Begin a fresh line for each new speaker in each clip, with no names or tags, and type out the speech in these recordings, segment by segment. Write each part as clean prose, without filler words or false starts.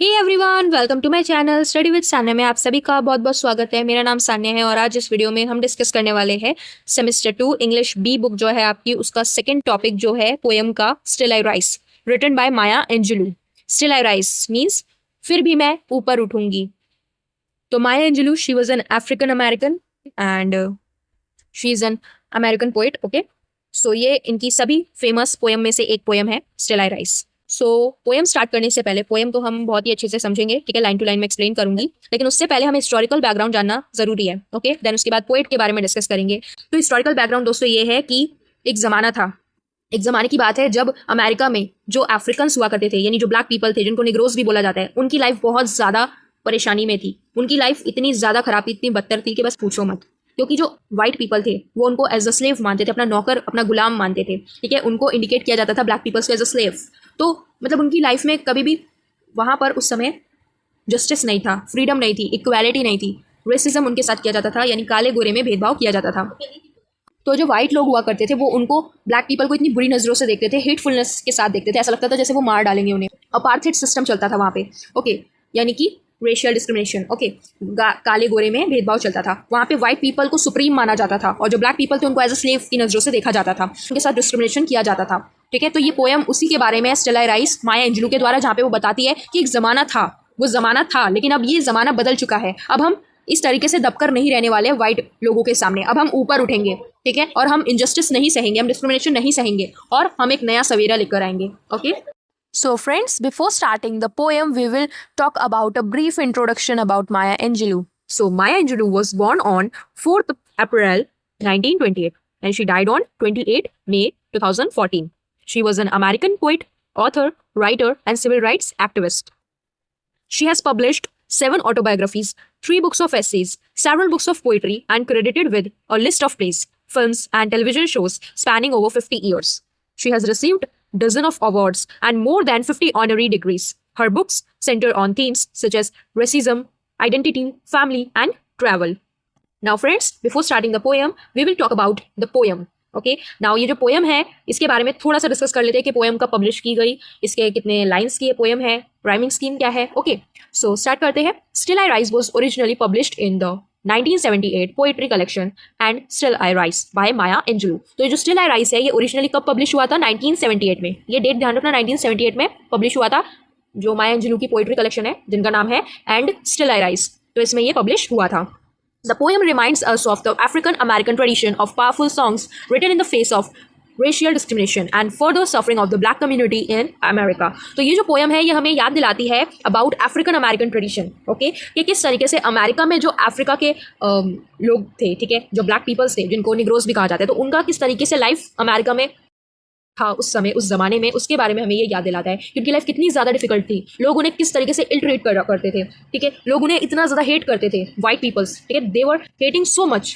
Hey everyone, welcome to my channel study with Sanya में आप सभी का बहुत बहुत स्वागत है। मेरा नाम सान्या है और आज इस वीडियो में हम डिस्कस करने वाले हैं सेमेस्टर 2 इंग्लिश बी बुक जो है आपकी, उसका सेकंड टॉपिक जो है पोएम का still I rise, written by Maya Angelou. Still I rise means फिर भी मैं ऊपर उठूंगी। तो Maya Angelou, she was an African American and she is an American poet. Okay, so ये इनकी सभी फेमस पोएम में से एक पोएम है still I rise. So poem start करने से पहले, पोएम तो हम बहुत ही अच्छे से समझेंगे, ठीक है, लाइन टू लाइन में एक्सप्लेन करूंगी, लेकिन उससे पहले हमें हिस्टोरिकल बैकग्राउंड जानना जरूरी है। ओके, देन उसके बाद पोएट के बारे में डिस्कस करेंगे। तो हिस्टोरिकल बैकग्राउंड दोस्तों ये है कि एक जमाना था, एक जमाने की बात है जब अमेरिका में जो अफ्रीकन्स हुआ करते थे, यानी जो ब्लैक पीपल थे, जिनको निग्रोज भी बोला जाता है, उनकी लाइफ बहुत ज्यादा परेशानी में थी। उनकी लाइफ इतनी ज्यादा खराब थी, इतनी बदतर थी कि बस पूछो मत। क्योंकि जो वाइट पीपल थे वो उनको एज अ स्लेव मानते थे, अपना नौकर, अपना गुलाम मानते थे, ठीक है। उनको इंडिकेट किया जाता था ब्लैक पीपल्स को एज अ स्लेव। तो मतलब उनकी लाइफ में कभी भी वहाँ पर उस समय जस्टिस नहीं था, फ्रीडम नहीं थी, इक्वालिटी नहीं थी, रेसिज्म उनके साथ किया जाता था, यानी काले गोरे में भेदभाव किया जाता था। तो जो वाइट लोग हुआ करते थे वो उनको, ब्लैक पीपल को इतनी बुरी नज़रों से देखते थे, हेटफुलनेस के साथ देखते थे, ऐसा लगता था जैसे वो मार डालेंगे उन्हें। अपार्थाइड सिस्टम चलता था वहाँ पे। ओके, यानी कि रेशियल डिस्क्रिमिनेशन। ओके, काले गोरे में भेदभाव चलता था वहाँ पे। वाइट पीपल को सुप्रीम माना जाता था और जो ब्लैक पीपल थे उनको एज अ स्लेव की नज़रों से देखा जाता था, उनके साथ डिस्क्रिमिनेशन किया जाता था, ठीक है। तो ये पोएम उसी के बारे में, स्टिल आई राइज, माया एंजेलू के द्वारा, जहाँ पे वो बताती है कि एक ज़माना था, वो ज़माना था, लेकिन अब ये ज़माना बदल चुका है। अब हम इस तरीके से दबकर नहीं रहने वाले वाइट लोगों के सामने। अब हम ऊपर उठेंगे, ठीक है, और हम इनजस्टिस नहीं सहेंगे, हम डिस्क्रिमिनेशन नहीं सहेंगे, और हम एक नया सवेरा लेकर आएंगे। Okay, so friends, before starting the poem, we will talk about a brief introduction about Maya Angelou. So Maya Angelou was born on 4th April 1928 and she died on 28 May 2014. She was an American poet, author, writer and civil rights activist. She has published 7 autobiographies, 3 books of essays, several books of poetry, and credited with a list of plays, films, and television shows spanning over 50 years. She has received dozens of awards and more than 50 honorary degrees. Her books center on themes such as racism, identity, family, and travel. Now friends, before starting the poem, we will talk about the poem. Okay, now ये जो poem है इसके बारे में थोड़ा सा discuss कर लेते हैं कि पोएम कब पब्लिश की गई, इसके कितने लाइंस की ये पोएम है, राइमिंग स्कीम क्या है। ओके, सो स्टार्ट करते हैं। Still I rise was originally published in the 1978 poetry collection and still I rise by Maya Angelou. तो ये जो स्टिल आई राइज है ये ओरिजिनली कब पब्लिश हुआ था? 1978 में। ये डेट ध्यान रखना, 1978 में पब्लिश हुआ था, जो माया एंजेलू की पोएट्री कलेक्शन है जिनका नाम है एंड स्टिल आई राइज, तो इसमें ये पब्लिश हुआ था। The poem reminds us of the African-American tradition of powerful songs written in the face of racial discrimination and further suffering of the black community in America. तो ये जो poem है ये हमें याद दिलाती है about African American tradition, okay, कि किस तरीके से अमेरिका में जो अफ्रीका के लोग थे, ठीक है, जो ब्लैक पीपल्स थे, जिनको निग्रोज भी कहा जाता है, तो उनका किस तरीके से लाइफ अमेरिका में था उस समय, उस जमाने में, उसके बारे में हमें ये याद दिलाता है कि उनकी लाइफ कितनी ज़्यादा डिफिकल्ट थी, लोग उन्हें किस तरीके से इल ट्रीट करते थे, ठीक है, लोग उन्हें इतना ज़्यादा हेट करते थे, वाइट पीपल्स, ठीक है, दे वर हेटिंग सो मच।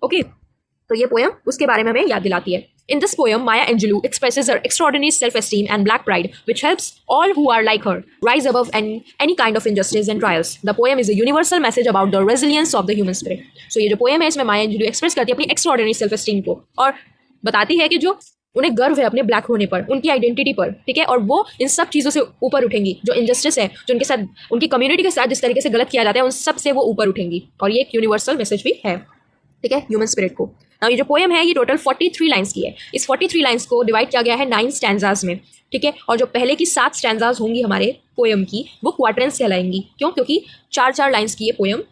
ओके, तो ये पोएम उसके बारे में हमें याद दिलाती है। In this poem, Maya Angelou expresses her extraordinary self-esteem and black pride, which helps all who are like her rise above any kind of injustice and trials. The poem is a universal message about the resilience of the human spirit. So ये जो poem है इसमें माया एंजेलू express करती है अपनी extraordinary self-esteem को और बताती है कि जो उन्हें गर्व है अपने ब्लैक होने पर, उनकी आइडेंटिटी पर, ठीक है, और वो इन सब चीज़ों से ऊपर उठेंगी। जो इनजस्टिस है, जो उनके साथ, उनकी कम्युनिटी के साथ जिस तरीके से गलत किया जाता है, उन सब से वो ऊपर उठेंगी, और ये एक यूनिवर्सल मैसेज भी है, ठीक है, ह्यूमन स्पिरिट को। अब ये जो पोएम है ये टोटल 43 लाइन्स की है। इस 43 लाइन्स को डिवाइड किया गया है 9 स्टैंजाज में, ठीक है, और जो पहले की 7 स्टैंजाज होंगी हमारे पोएम की, वो क्वार्टरेंस कहलाएंगी। क्यों? क्योंकि 4-4 लाइन्स की ये पोएम,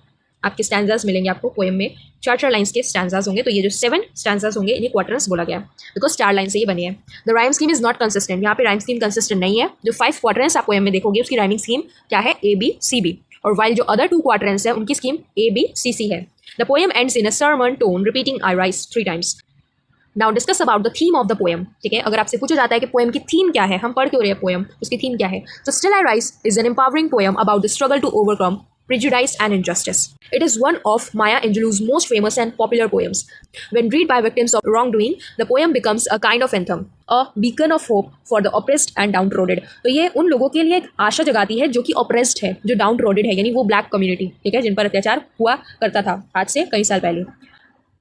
आपके स्टैंजाज मिलेंगे आपको पोएम में, 4-4 लाइन्स के स्टैंजाज होंगे, तो ये जो 7 स्टैंजाज होंगे इन्हें क्वार्टरेंस बोला गया, बिकॉज 4 लाइन से ये बनी है। The rhyme scheme is not consistent, यहाँ पे राइम स्कीम कंसिस्टेंट नहीं है। जो 5 क्वार्टरेंस आप पोएम में देखोगे उसकी राइमिंग स्कीम क्या है? ABCB, और वाइल जो अदर 2 क्वार्टरेंस है उनकी स्कीम ABCC है। The poem ends in a sermon tone repeating I rise 3 times. Now discuss about the theme of the poem, ठीक है, अगर आपसे पूछा जाता है कि पोएम की थीम क्या है, हम पढ़ क्यों रहे हैं पोएम, उसकी थीम क्या है, तो still I rise is an empowering poem about the struggle to overcome prejudice and injustice. It is one of Maya Angelou's most famous and popular poems. When read by victims of wrongdoing, the poem becomes a kind of anthem, a beacon of hope for the oppressed and downtrodden. तो ये उन लोगों के लिए एक आशा जगाती है जो कि oppressed है, जो downtrodden है, यानी वो black community, ठीक है, जिन पर अत्याचार हुआ करता था आज से कई साल पहले।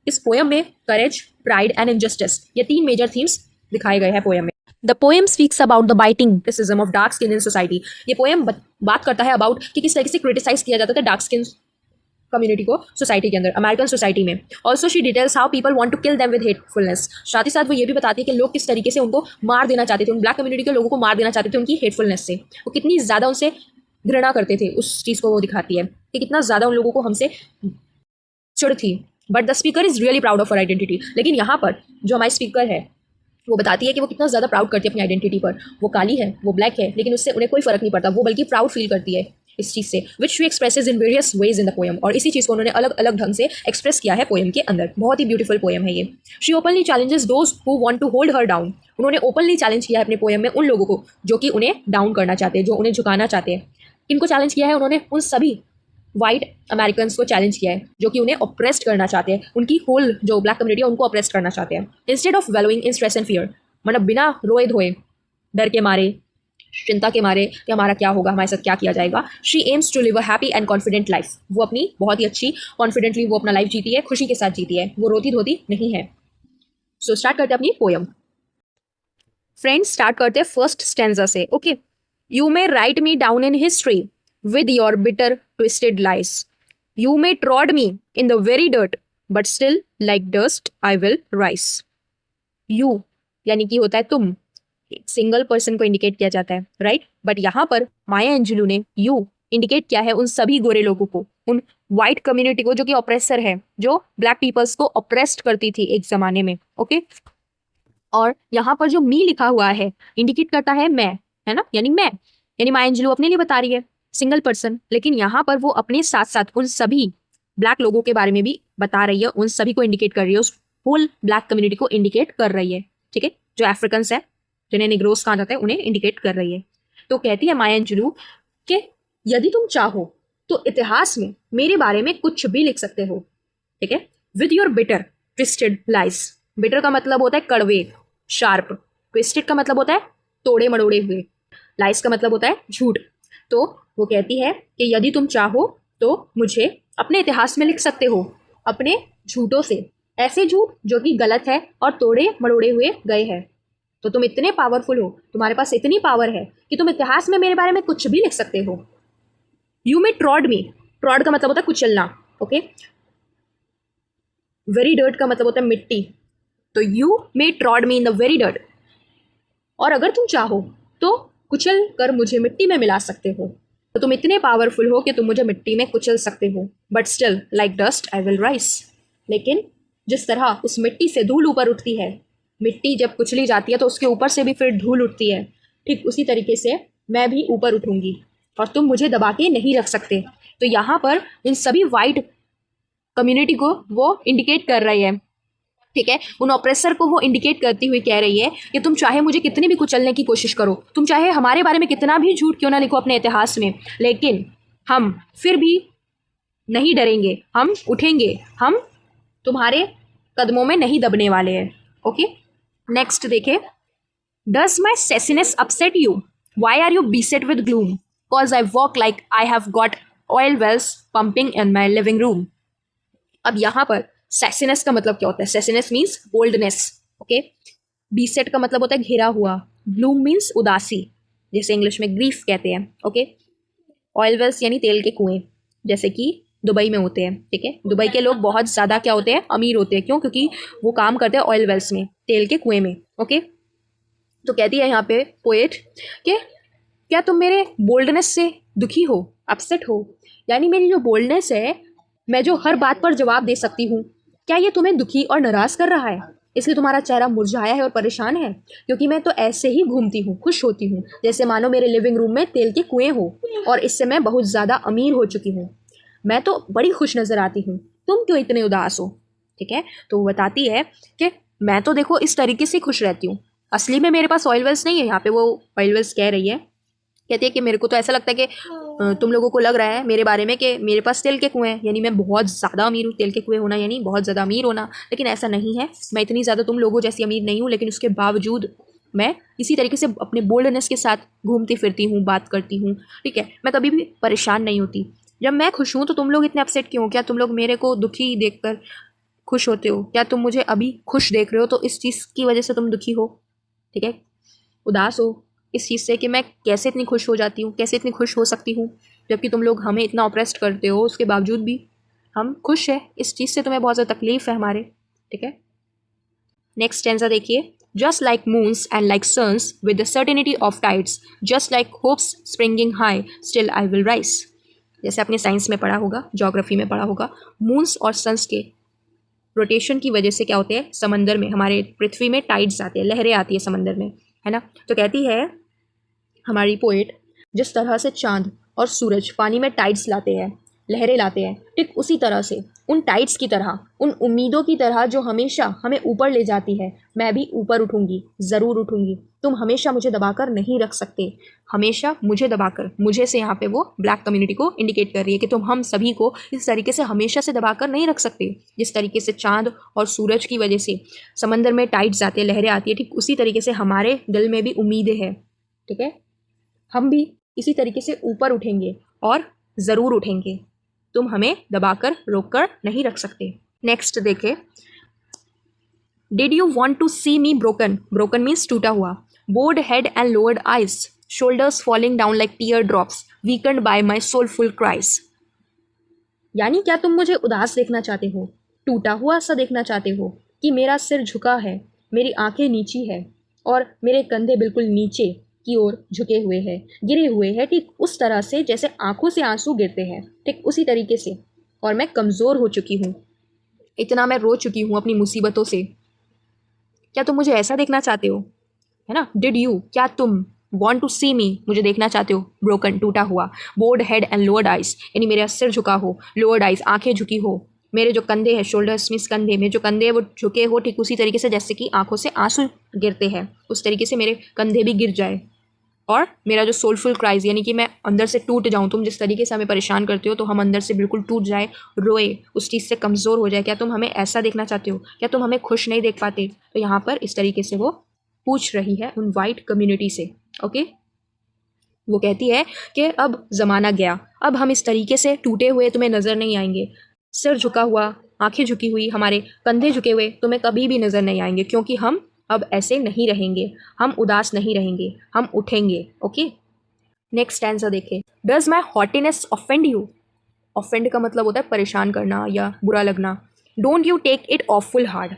इस पोएम में courage, pride and injustice ये 3 मेजर थीम्स दिखाए गए हैं पोएम में। The poem speaks about the biting criticism of dark skin in society. ये पोएम बात करता है अबाउट कि किस तरीके से क्रिटिसाइज किया जाता था डार्क स्किन कम्युनिटी को सोसाइटी के अंदर, अमेरिकन सोसाइटी में। Also she details how people want to kill them with hatefulness. साथ ही साथ वो ये भी बताती है कि लोग किस तरीके से उनको मार देना चाहते थे, उन ब्लैक कम्युनिटी के लोगों को मार देना चाहते थे उनकी हेटफुलनेस से। वो कितनी ज़्यादा उनसे घृणा करते थे, उस चीज़ को वो दिखाती है कि कितना ज़्यादा उन लोगों को हमसे चिढ़ थी। But the speaker is really proud of her identity. लेकिन यहाँ पर जो हमारी स्पीकर है वो बताती है कि वो कितना ज़्यादा प्राउड करती है अपनी आइडेंटिटी पर। वो काली है, वो ब्लैक है, लेकिन उससे उन्हें कोई फ़र्क नहीं पड़ता, वो बल्कि प्राउड फील करती है इस चीज़ से, which she expresses in various ways in the poem. और इसी चीज़ को उन्होंने अलग अलग ढंग से एक्सप्रेस किया है पोएम के अंदर। बहुत ही ब्यूटीफुल पोएम है ये। She openly challenges those who want to hold her down. उन्होंने ओपनली चैलेंज किया है अपने पोएम में उन लोगों को जो कि उन्हें डाउन करना चाहते हैं, जो उन्हें झुकाना चाहते हैं। किनको चैलेंज किया है उन्होंने? उन सभी वाइट अमेरिकन को चैलेंज किया है जो कि उन्हें ऑप्रेस्ड करना चाहते हैं, उनकी होल जो ब्लैक कम्युनिटी है उनको ऑप्रेस्ड करना चाहते हैं। Instead of wallowing in stress and fear, मतलब बिना रोए धोए, डर के मारे, चिंता के मारे कि हमारा क्या होगा, हमारे साथ क्या किया जाएगा, she aims to live a happy and confident life. वो अपनी बहुत ही अच्छी कॉन्फिडेंटली वो अपना लाइफ जीती है, खुशी के साथ जीती है, वो रोती धोती नहीं है। सो स्टार्ट करते हैं अपनी पोयम। फ्रेंड्स, स्टार्ट करते हैं फर्स्ट स्टैंजा से। Okay, you may right me down in history with your bitter twisted lies. You may trod me in the very dirt, but still like dust I will rise. You यानी कि होता है तुम, एक single person को indicate किया जाता है, राइट? बट यहाँ पर माया एंजेलू ने यू इंडिकेट किया है उन सभी गोरे लोगों को, उन वाइट कम्युनिटी को जो कि ऑप्रेसर है, जो ब्लैक पीपल्स को ऑप्रेस्ड करती थी एक जमाने में। ओके, और यहाँ पर जो मी लिखा हुआ है इंडिकेट करता है मैं, है ना, यानी मैं, यानी माया एंजेलू अपने लिए बता रही है, सिंगल पर्सन। लेकिन यहाँ पर वो अपने साथ साथ उन सभी ब्लैक लोगों के बारे में भी बता रही है, उन सभी को इंडिकेट कर रही है, उस होल ब्लैक कम्युनिटी को इंडिकेट कर रही है, ठीक है, जो अफ्रीकन्स है, जिन्हें निग्रोस कहा जाता है, उन्हें इंडिकेट कर रही है। तो कहती है माया एंजेलू कि यदि तुम चाहो तो इतिहास में मेरे बारे में कुछ भी लिख सकते हो, ठीक है, with your bitter twisted lies. Bitter का मतलब होता है कड़वे, शार्प। ट्विस्टेड का मतलब होता है तोड़े मड़ोड़े हुए। लाइज का मतलब होता है झूठ। तो वो कहती है कि यदि तुम चाहो तो मुझे अपने इतिहास में लिख सकते हो, अपने झूठों से, ऐसे झूठ जो कि गलत है और तोड़े मड़ोड़े हुए गए हैं। तो तुम इतने पावरफुल हो, तुम्हारे पास इतनी पावर है कि तुम इतिहास में मेरे बारे में कुछ भी लिख सकते हो। यू मे ट्रॉड मी, ट्रॉड का मतलब होता है कुचलना, ओके। वेरी डर्ट का मतलब होता है मिट्टी। तो you may ट्रॉड me in the very dirt, और अगर तुम चाहो तो कुचल कर मुझे मिट्टी में मिला सकते हो। तो तुम इतने पावरफुल हो कि तुम मुझे मिट्टी में कुचल सकते हो। But still like dust I will rise, लेकिन जिस तरह उस मिट्टी से धूल ऊपर उठती है, मिट्टी जब कुचली जाती है तो उसके ऊपर से भी फिर धूल उठती है, ठीक उसी तरीके से मैं भी ऊपर उठूंगी और तुम मुझे दबा के नहीं रख सकते। तो यहाँ पर इन सभी वाइट कम्युनिटी को वो इंडिकेट कर रही है, ठीक है, उन ऑप्रेसर को वो इंडिकेट करती हुई कह रही है कि तुम चाहे मुझे कितनी भी कुचलने की कोशिश करो, तुम चाहे हमारे बारे में कितना भी झूठ क्यों ना लिखो अपने इतिहास में, लेकिन हम फिर भी नहीं डरेंगे, हम उठेंगे, हम तुम्हारे कदमों में नहीं दबने वाले हैं। ओके, नेक्स्ट देखे, does my sassiness upset you, why are you beset with gloom, cause I walk like I have got oil wells pumping in my living room. अब यहाँ पर सेसिनेस का मतलब क्या होता है? Sassiness means boldness, okay. Beset का मतलब होता है घिरा हुआ। ब्लूम मीन्स उदासी, जैसे इंग्लिश में ग्रीफ कहते हैं, ओके। ऑयल वेल्स यानी तेल के कुएं, जैसे कि दुबई में होते हैं, ठीक है। दुबई के लोग बहुत ज़्यादा क्या होते हैं, अमीर होते हैं। क्यों? क्योंकि वो काम करते हैं ऑयल वेल्स में, तेल के कुएं में, ओके। तो कहती है यहाँ पे पोएट कि क्या तुम मेरे बोल्डनेस से दुखी हो, अपसेट हो, यानी मेरी जो बोल्डनेस है, मैं जो हर बात पर जवाब दे सकती हूँ, क्या ये तुम्हें दुखी और नाराज़ कर रहा है? इसलिए तुम्हारा चेहरा मुरझाया है और परेशान है? क्योंकि मैं तो ऐसे ही घूमती हूँ, खुश होती हूँ, जैसे मानो मेरे लिविंग रूम में तेल के कुएं हो, और इससे मैं बहुत ज़्यादा अमीर हो चुकी हूँ। मैं तो बड़ी खुश नज़र आती हूँ, तुम क्यों इतने उदास हो? ठीक है, तो वो बताती है कि मैं तो देखो इस तरीके से खुश रहती हूँ, असली में मेरे पास ऑयल वेल्स नहीं है। यहाँ पे वो ऑयल वेल्स कह रही है, कहती है कि मेरे को तो ऐसा लगता है कि तुम लोगों को लग रहा है मेरे बारे में कि मेरे पास तेल के कुएं हैं, यानी मैं बहुत ज़्यादा अमीर हूँ। तेल के कुएं होना यानी बहुत ज़्यादा अमीर होना, लेकिन ऐसा नहीं है। मैं इतनी ज़्यादा तुम लोगों जैसी अमीर नहीं हूँ, लेकिन उसके बावजूद मैं इसी तरीके से अपने बोल्डनेस के साथ घूमती फिरती हूँ, बात करती हूँ, ठीक है। मैं कभी भी परेशान नहीं होती। जब मैं खुश हूँ तो तुम लोग इतने अपसेट क्यों? क्या तुम लोग मेरे को दुखी देखकर खुश होते हो? क्या तुम मुझे अभी खुश देख रहे हो तो इस चीज़ की वजह से तुम दुखी हो? ठीक है, उदास हो इस चीज़ से कि मैं कैसे इतनी खुश हो जाती हूँ, कैसे इतनी खुश हो सकती हूँ, जबकि तुम लोग हमें इतना ऑप्रेस्ड करते हो, उसके बावजूद भी हम खुश है। इस चीज़ से तुम्हें बहुत ज़्यादा तकलीफ है हमारे, ठीक है। नेक्स्ट स्टेंजा देखिए, just like moons and like suns with the certainty of tides, just like hopes springing high, still I will rise. जैसे आपने साइंस में पढ़ा होगा, ज्योग्राफी में पढ़ा होगा, मून्स और सन्स के रोटेशन की वजह से क्या होते हैं, समंदर में, हमारे पृथ्वी में टाइड्स आते हैं, लहरें आती है समंदर में, है ना। तो कहती है हमारी पोएट, जिस तरह से चांद और सूरज पानी में टाइड्स लाते हैं, लहरें लाते हैं, ठीक उसी तरह से, उन टाइड्स की तरह, उन उम्मीदों की तरह जो हमेशा हमें ऊपर ले जाती है, मैं भी ऊपर उठूंगी, ज़रूर उठूंगी। तुम हमेशा मुझे दबाकर नहीं रख सकते, हमेशा मुझे दबाकर, मुझे से यहाँ पे वो ब्लैक कम्युनिटी को इंडिकेट कर रही है कि तुम हम सभी को इस तरीके से हमेशा से दबाकर नहीं रख सकते। जिस तरीके से चांद और सूरज की वजह से समंदर में टाइड्स आते हैं, लहरें आती है, ठीक उसी तरीके से हमारे दिल में भी उम्मीदें हैं, ठीक है। हम भी इसी तरीके से ऊपर उठेंगे और ज़रूर उठेंगे, तुम हमें दबाकर रोककर नहीं रख सकते। नेक्स्ट देखे, did you want to C me broken, broken means टूटा हुआ, board head and lowered eyes, shoulders falling down like tier drops, वीकन्ड bye my soulful cries. यानी क्या तुम मुझे उदास देखना चाहते हो, टूटा हुआ सा देखना चाहते हो, कि मेरा सिर झुका है, मेरी आंखें नीची है और मेरे कंधे बिल्कुल नीचे की ओर झुके हुए हैं, गिरे हुए हैं, ठीक उस तरह से जैसे आंखों से आंसू गिरते हैं, ठीक उसी तरीके से, और मैं कमज़ोर हो चुकी हूँ, इतना मैं रो चुकी हूँ अपनी मुसीबतों से। क्या तुम मुझे ऐसा देखना चाहते हो, है ना। डिड यू, क्या तुम, वॉन्ट टू सी मी, मुझे देखना चाहते हो, ब्रोकन, टूटा हुआ, board head and lowered eyes, यानी मेरा सिर झुका हो, लोअर्ड आइज, आंखें झुकी हो, मेरे जो कंधे हैं, शोल्डर्स मीन्स कंधे, में जो कंधे हैं वो झुके हो, ठीक उसी तरीके से जैसे कि आंखों से आंसू गिरते हैं, उस तरीके से मेरे कंधे भी गिर जाए, और मेरा जो सोलफुल क्राइज, यानी कि मैं अंदर से टूट जाऊँ, तुम जिस तरीके से हमें परेशान करते हो तो हम अंदर से बिल्कुल टूट जाए, रोए, उस चीज़ से कमज़ोर हो जाए। क्या तुम हमें ऐसा देखना चाहते हो, क्या तुम हमें खुश नहीं देख पाते। तो यहाँ पर इस तरीके से वो पूछ रही है उन वाइट कम्युनिटी से, ओके। वो कहती है कि अब ज़माना गया, अब हम इस तरीके से टूटे हुए तुम्हें नज़र नहीं आएंगे, सिर झुका हुआ, आंखें झुकी हुई, हमारे कंधे झुके हुए तुम्हें कभी भी नज़र नहीं आएंगे, क्योंकि हम अब ऐसे नहीं रहेंगे, हम उदास नहीं रहेंगे, हम उठेंगे, ओके। नेक्स्ट आंसर देखें, does my हॉटीनेस offend you, offend का मतलब होता है परेशान करना या बुरा लगना। Don't you take it awful hard,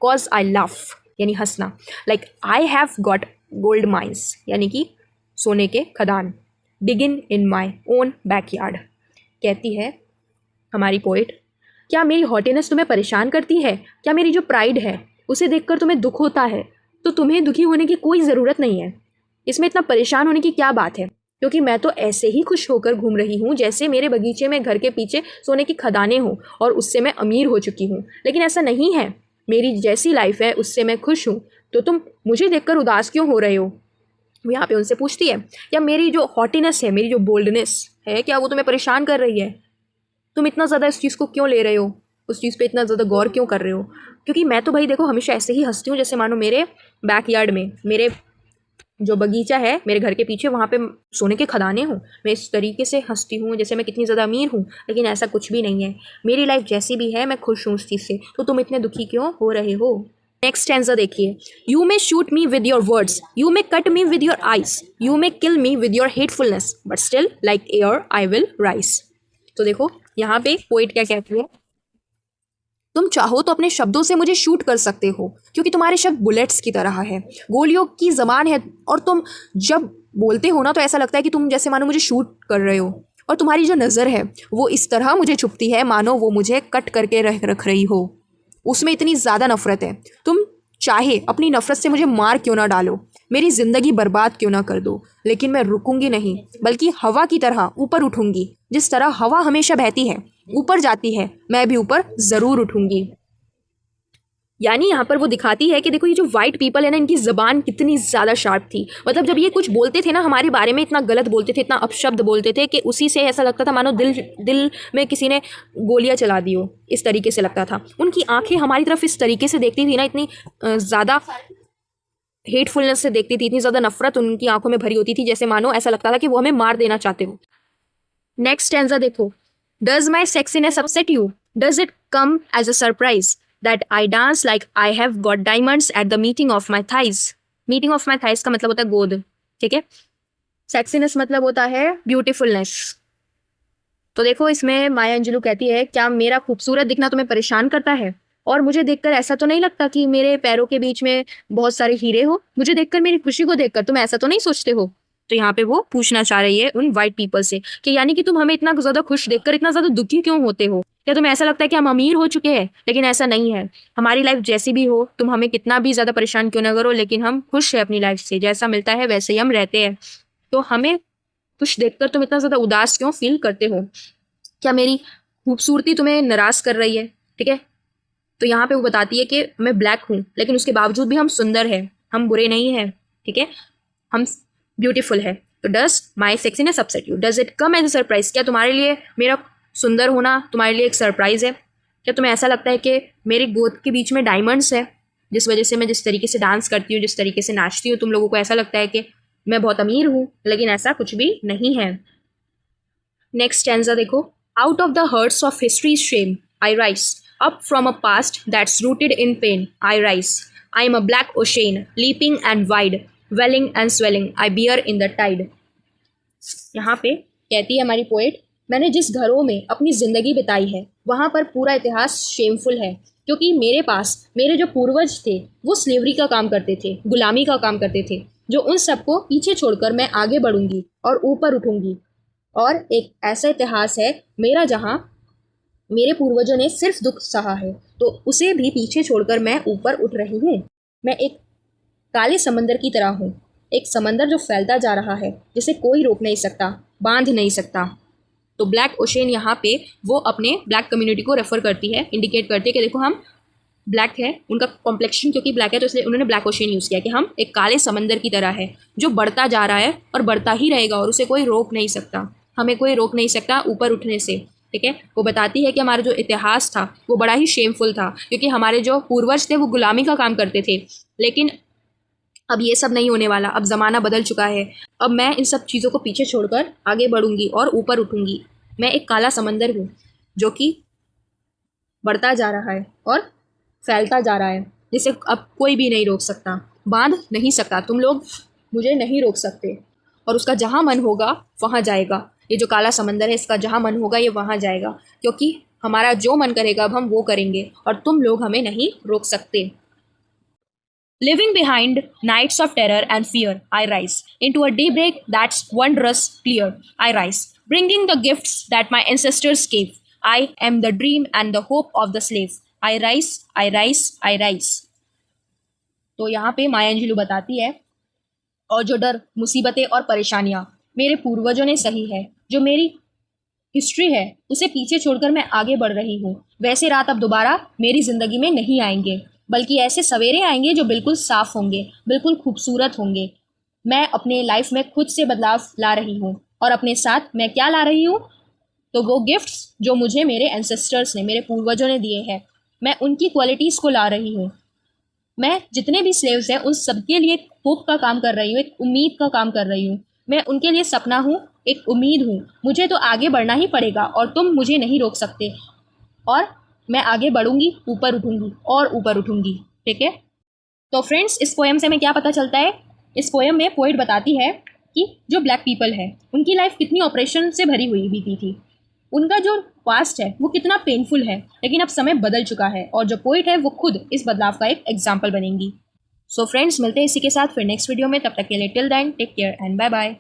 cause I laugh, यानी हंसना, like I have got gold mines, यानी कि सोने के खदान, begin in my own backyard. कहती है हमारी पोइट, क्या मेरी हॉटीनेस तुम्हें परेशान करती है, क्या मेरी जो प्राइड है उसे देखकर तुम्हें दुख होता है, तो तुम्हें दुखी होने की कोई ज़रूरत नहीं है, इसमें इतना परेशान होने की क्या बात है, क्योंकि मैं तो ऐसे ही खुश होकर घूम रही हूँ जैसे मेरे बगीचे में घर के पीछे सोने की खदानें हों और उससे मैं अमीर हो चुकी हूँ। लेकिन ऐसा नहीं है, मेरी जैसी लाइफ है उससे मैं खुश हूँ, तो तुम मुझे देखकर उदास क्यों हो रहे हो। वो यहाँ पे उनसे पूछती है, या मेरी जो हॉटीनेस है, मेरी जो बोल्डनेस है, क्या वो तुम्हें परेशान कर रही है, तुम इतना ज़्यादा इस चीज़ को क्यों ले रहे हो, उस चीज़ पे इतना ज़्यादा गौर क्यों कर रहे हो। क्योंकि मैं तो भाई देखो हमेशा ऐसे ही हंसती हूँ, जैसे मानो मेरे बैकयार्ड में, मेरे जो बगीचा है मेरे घर के पीछे, वहाँ पे सोने के खदाने हों, मैं इस तरीके से हंसती हूँ जैसे मैं कितनी ज़्यादा अमीर हूँ। लेकिन ऐसा कुछ भी नहीं है, मेरी लाइफ जैसी भी है मैं खुश हूँ उस चीज़ से, तो तुम इतने दुखी क्यों हो रहे हो। नेक्स्ट आंसर देखिए, you may shoot me with your words, you may cut me with your eyes, you may kill me with your हेटफुलनेस, but still like air I will rise. तो देखो यहाँ पे पोइट क्या कहती है, तुम चाहो तो अपने शब्दों से मुझे शूट कर सकते हो, क्योंकि तुम्हारे शब्द बुलेट्स की तरह है, गोलियों की ज़बान है, और तुम जब बोलते हो ना तो ऐसा लगता है कि तुम जैसे मानो मुझे शूट कर रहे हो, और तुम्हारी जो नज़र है वो इस तरह मुझे छुपती है मानो वो मुझे कट करके रख रही हो, उसमें इतनी ज़्यादा नफ़रत है। तुम चाहे अपनी नफ़रत से मुझे मार क्यों ना डालो, मेरी ज़िंदगी बर्बाद क्यों ना कर दो, लेकिन मैं रुकूंगी नहीं, बल्कि हवा की तरह ऊपर उठूंगी। जिस तरह हवा हमेशा बहती है, ऊपर जाती है, मैं भी ऊपर ज़रूर उठूंगी। यानी यहाँ पर वो दिखाती है कि देखो ये जो वाइट पीपल है ना, इनकी ज़बान कितनी ज़्यादा शार्प थी। मतलब जब ये कुछ बोलते थे ना हमारे बारे में, इतना गलत बोलते थे, इतना अपशब्द बोलते थे कि उसी से ऐसा लगता था मानो दिल में किसी ने गोलियाँ चला दी हो, इस तरीके से लगता था। उनकी आंखें हमारी तरफ इस तरीके से देखती थी ना, इतनी ज़्यादा हेटफुलनेस से देखती थी, इतनी ज़्यादा नफरत उनकी आंखों में भरी होती थी, जैसे मानो ऐसा लगता था कि वो हमें मार देना चाहते हो। नेक्स्ट स्टैंजा देखो, does my sexiness upset you, does it come as a surprise that I dance like I have got diamonds at the meeting of my thighs. Meeting of my thighs का मतलब होता है गोद, ठीक है। Sexiness मतलब होता है ब्यूटीफुलनेस। तो देखो इसमें माया अंजुलू कहती है, क्या मेरा खूबसूरत दिखना तुम्हें परेशान करता है? और मुझे देखकर ऐसा तो नहीं लगता कि मेरे पैरों के बीच में बहुत सारे हीरे हो? मुझे देखकर, मेरी खुशी को देखकर तुम ऐसा तो नहीं सोचते हो? तो यहाँ पे वो पूछना चाह रही है उन वाइट पीपल से कि यानी कि तुम हमें इतना ज्यादा खुश देखकर इतना ज्यादा दुखी क्यों होते हो? क्या तुम्हें ऐसा लगता है कि हम अमीर हो चुके हैं? लेकिन ऐसा नहीं है। हमारी लाइफ जैसी भी हो, तुम हमें कितना भी ज्यादा परेशान क्यों ना करो, लेकिन हम खुश है अपनी लाइफ से, जैसा मिलता है वैसे ही हम रहते हैं। तो हमें खुश देखकर तुम इतना ज्यादा उदास क्यों फील करते हो? क्या मेरी खूबसूरती तुम्हें नाराज कर रही है? ठीक है। तो यहाँ पे वो बताती है कि मैं ब्लैक हूँ, लेकिन उसके बावजूद भी हम सुंदर है, हम बुरे नहीं है, ठीक है, हम ब्यूटीफुल है। तो does my sexiness upset you? Does it come as a surprise? क्या तुम्हारे लिए मेरा सुंदर होना तुम्हारे लिए एक सरप्राइज है? क्या तुम्हें ऐसा लगता है कि मेरी गोद के बीच में डायमंड्स है, जिस वजह से मैं जिस तरीके से डांस करती हूँ, जिस तरीके से नाचती हूँ, तुम लोगों को ऐसा लगता है कि मैं बहुत अमीर हूँ? लेकिन ऐसा कुछ भी नहीं है। नेक्स्ट स्टैंजा देखो। Out of the huts of history's shame I rise, up from a past that's rooted in pain, I rise. I am a black ocean, leaping and wide, welling and swelling, I bear in the tide. यहाँ पे कहती है हमारी poet, मैंने जिस घरों में अपनी ज़िंदगी बिताई है वहाँ पर पूरा इतिहास शेमफुल है, क्योंकि मेरे पास मेरे जो पूर्वज थे वो स्लेवरी का काम करते थे, गुलामी का काम करते थे, जो उन सबको पीछे छोड़कर मैं आगे बढ़ूंगी और ऊपर उठूंगी। और एक ऐसा इतिहास है मेरा जहाँ मेरे पूर्वजों ने सिर्फ दुख सहा है, तो उसे भी पीछे छोड़कर मैं ऊपर उठ रही हूँ। मैं एक काले समंदर की तरह हूँ, एक समंदर जो फैलता जा रहा है, जिसे कोई रोक नहीं सकता, बांध नहीं सकता। तो ब्लैक ओशन यहाँ पे वो अपने ब्लैक कम्युनिटी को रेफर करती है, इंडिकेट करती है कि देखो हम ब्लैक है, उनका कॉम्प्लेक्शन क्योंकि ब्लैक है तो इसलिए उन्होंने ब्लैक ओशन यूज़ किया कि हम एक काले समंदर की तरह है जो बढ़ता जा रहा है और बढ़ता ही रहेगा और उसे कोई रोक नहीं सकता, हमें कोई रोक नहीं सकता ऊपर उठने से, ठीक है। वो बताती है कि हमारा जो इतिहास था वो बड़ा ही शेमफुल था, क्योंकि हमारे जो पूर्वज थे वो गुलामी का काम करते थे, लेकिन अब ये सब नहीं होने वाला, अब ज़माना बदल चुका है। अब मैं इन सब चीज़ों को पीछे छोड़कर आगे बढ़ूंगी और ऊपर उठूंगी। मैं एक काला समंदर हूँ जो कि बढ़ता जा रहा है और फैलता जा रहा है, जिसे अब कोई भी नहीं रोक सकता, बांध नहीं सकता, तुम लोग मुझे नहीं रोक सकते। और उसका जहाँ मन होगा वहाँ जाएगा। ये जो काला समंदर है इसका जहाँ मन होगा ये वहाँ जाएगा, क्योंकि हमारा जो मन करेगा अब हम वो करेंगे और तुम लोग हमें नहीं रोक सकते। Living behind nights of terror and fear, I rise into a daybreak that's wondrous clear. I rise, bringing the gifts that my ancestors gave. I am the dream and the hope of the slave. I rise, I rise, I rise. तो यहाँ पे माया अंजुलू बताती है, और जो डर, मुसीबतें और परेशानियाँ मेरे पूर्वजों ने सही है, जो मेरी हिस्ट्री है उसे पीछे छोड़कर मैं आगे बढ़ रही हूँ, वैसे रात अब दोबारा मेरी ज़िंदगी में नहीं आएंगे, बल्कि ऐसे सवेरे आएंगे जो बिल्कुल साफ होंगे, बिल्कुल खूबसूरत होंगे। मैं अपने लाइफ में खुद से बदलाव ला रही हूँ, और अपने साथ मैं क्या ला रही हूँ? तो वो गिफ्ट्स जो मुझे मेरे एंसेस्टर्स ने, मेरे पूर्वजों ने दिए हैं, मैं उनकी क्वालिटीज़ को ला रही हूँ। मैं जितने भी स्लेव्स हैं उन सबके लिए होप का काम कर रही हूँ, एक उम्मीद का काम कर रही हूँ। मैं उनके लिए सपना हूँ, एक उम्मीद हूँ। मुझे तो आगे बढ़ना ही पड़ेगा और तुम मुझे नहीं रोक सकते, और मैं आगे बढ़ूंगी, ऊपर उठूंगी और ऊपर उठूंगी, ठीक है। तो फ्रेंड्स, इस पोएम से हमें क्या पता चलता है? इस पोएम में पोएट बताती है कि जो ब्लैक पीपल है उनकी लाइफ कितनी ऑपरेशन से भरी हुई बीती थी, उनका जो पास्ट है वो कितना पेनफुल है, लेकिन अब समय बदल चुका है, और जो पोएट है वो खुद इस बदलाव का एक एग्जाम्पल बनेंगी। सो फ्रेंड्स, मिलते हैं इसी के साथ फिर नेक्स्ट वीडियो में। तब तक के लिए till then take care and bye bye.